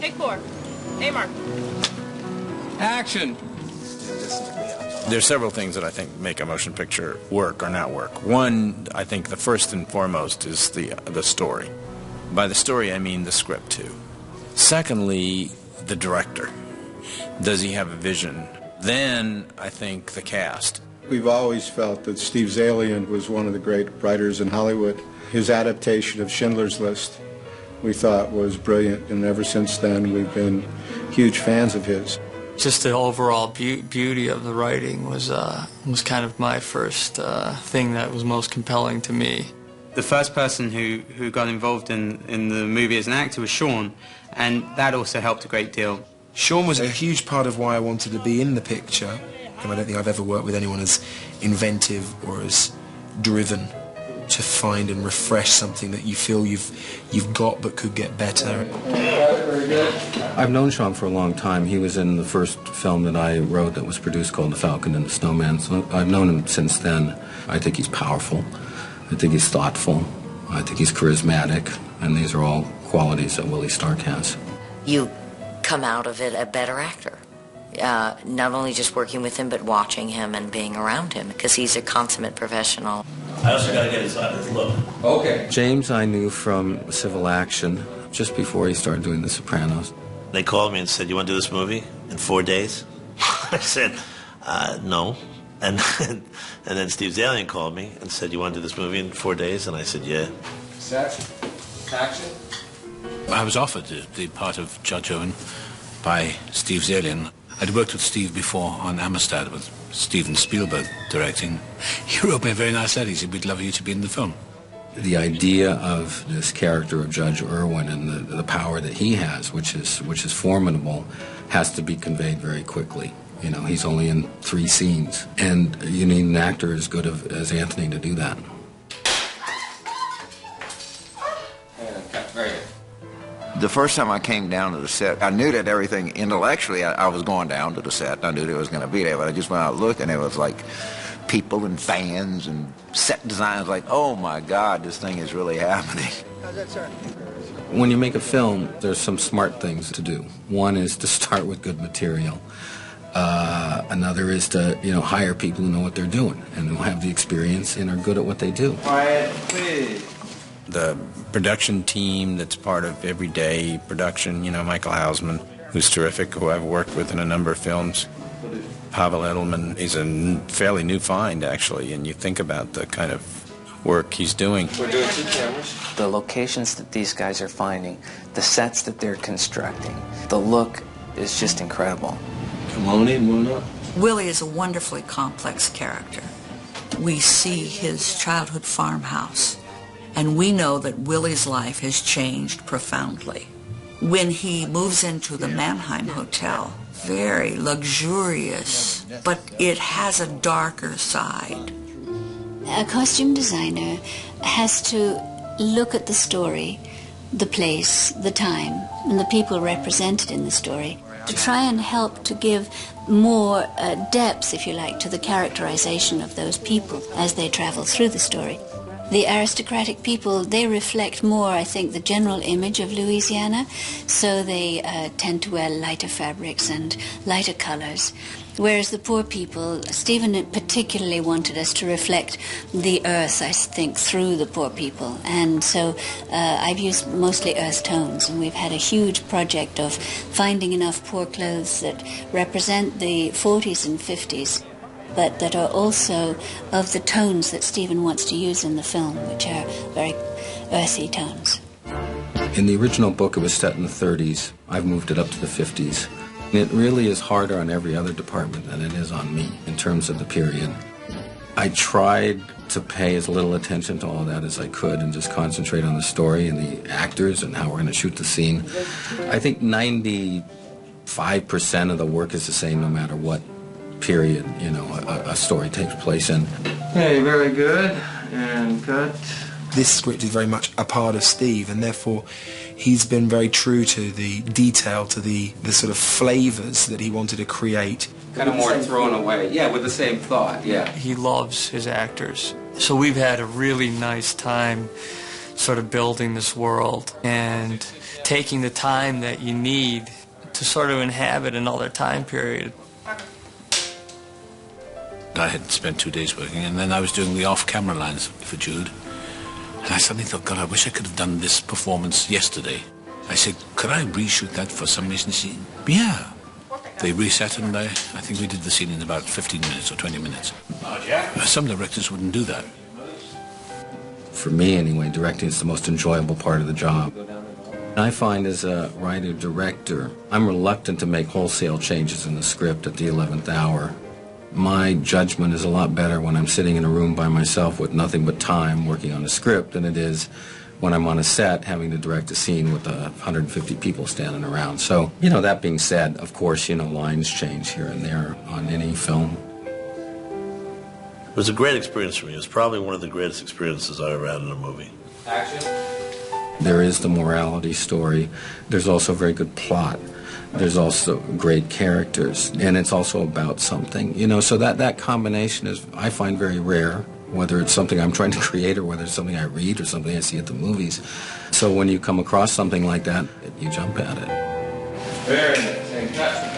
Take 4. A-Mark. Action! There's several things that I think make a motion picture work or not work. One, I think the first and foremost is the story. By the story, I mean the script, too. Secondly, the director. Does he have a vision? Then, I think the cast. We've always felt that Steve Zaillian was one of the great writers in Hollywood. His adaptation of Schindler's List, we thought, was brilliant, and ever since then we've been huge fans of his. Just the overall beauty of the writing was kind of my first thing that was most compelling to me. The first person who got involved in the movie as an actor was Sean, and that also helped a great deal. Sean was a huge part of why I wanted to be in the picture, and I don't think I've ever worked with anyone as inventive or as driven to find and refresh something that you feel you've got but could get better. I've known Sean for a long time. He was in the first film that I wrote that was produced called The Falcon and the Snowman, so I've known him since then. I think he's powerful. I think he's thoughtful. I think he's charismatic, and these are all qualities that Willie Stark has. You come out of it a better actor. Not only just working with him, but watching him and being around him, because he's a consummate professional. I also got to get his look. Okay. James I knew from Civil Action just before he started doing The Sopranos. They called me and said, "You want to do this movie in 4 days?" I said, "No." And then Steve Zaillian called me and said, "You want to do this movie in 4 days?" And I said, "Yeah." Set. Action. I was offered the part of Judge Owen by Steve Zaillian. I'd worked with Steve before on Amistad with Steven Spielberg directing. He wrote me a very nice letter. He said, "We'd love you to be in the film." The idea of this character of Judge Irwin and the power that he has, which is formidable, has to be conveyed very quickly. You know, he's only in 3 scenes, and you need an actor as good as Anthony to do that. Very good. The first time I came down to the set, I knew that everything intellectually, I was going down to the set. I knew that it was going to be there, but I just went out and looked, and it was like people and fans and set designs like, oh my God, this thing is really happening. How's that, sir? When you make a film, there's some smart things to do. One is to start with good material. Another is to, hire people who know what they're doing and who have the experience and are good at what they do. Quiet, please. The production team that's part of everyday production, Michael Hausman, who's terrific, who I've worked with in a number of films. Pavel Edelman, he's a fairly new find, actually, and you think about the kind of work he's doing. We're doing 2 cameras. The locations that these guys are finding, the sets that they're constructing, the look is just incredible. Come on in, Mona. Willie is a wonderfully complex character. We see his childhood farmhouse, and we know that Willie's life has changed profoundly. When he moves into the Mannheim Hotel, very luxurious, but it has a darker side. A costume designer has to look at the story, the place, the time, and the people represented in the story, to try and help to give more depth, if you like, to the characterization of those people as they travel through the story. The aristocratic people, they reflect more, I think, the general image of Louisiana, so they tend to wear lighter fabrics and lighter colors. Whereas the poor people, Stephen particularly wanted us to reflect the earth, I think, through the poor people. And so I've used mostly earth tones, and we've had a huge project of finding enough poor clothes that represent the 40s and 50s, but that are also of the tones that Stephen wants to use in the film, which are very earthy tones. In the original book, it was set in the 30s. I've moved it up to the 50s. It really is harder on every other department than it is on me in terms of the period. I tried to pay as little attention to all that as I could and just concentrate on the story and the actors and how we're going to shoot the scene. I think 95% of the work is the same no matter what period, a story takes place in. Hey, very good. And cut. This script is very much a part of Steve, and therefore he's been very true to the detail, to the sort of flavors that he wanted to create. Kind of more thrown away. Yeah, with the same thought, yeah. He loves his actors. So we've had a really nice time sort of building this world and taking the time that you need to sort of inhabit another time period. I had spent 2 days working, and then I was doing the off-camera lines for Jude. And I suddenly thought, God, I wish I could have done this performance yesterday. I said, could I reshoot that for some reason? She said, yeah. They reset it, and I think we did the scene in about 15 minutes or 20 minutes. Some directors wouldn't do that. For me, anyway, directing is the most enjoyable part of the job. I find as a writer-director, I'm reluctant to make wholesale changes in the script at the 11th hour. My judgment is a lot better when I'm sitting in a room by myself with nothing but time working on a script than it is when I'm on a set having to direct a scene with 150 people standing around. So, that being said, of course, lines change here and there on any film. It was a great experience for me. It was probably one of the greatest experiences I ever had in a movie. Action. There is the morality story. There's also a very good plot. There's also great characters, and it's also about something, so that combination is, I find, very rare, whether it's something I'm trying to create or whether it's something I read or something I see at the movies. So when you come across something like that, you jump at it. Very nice.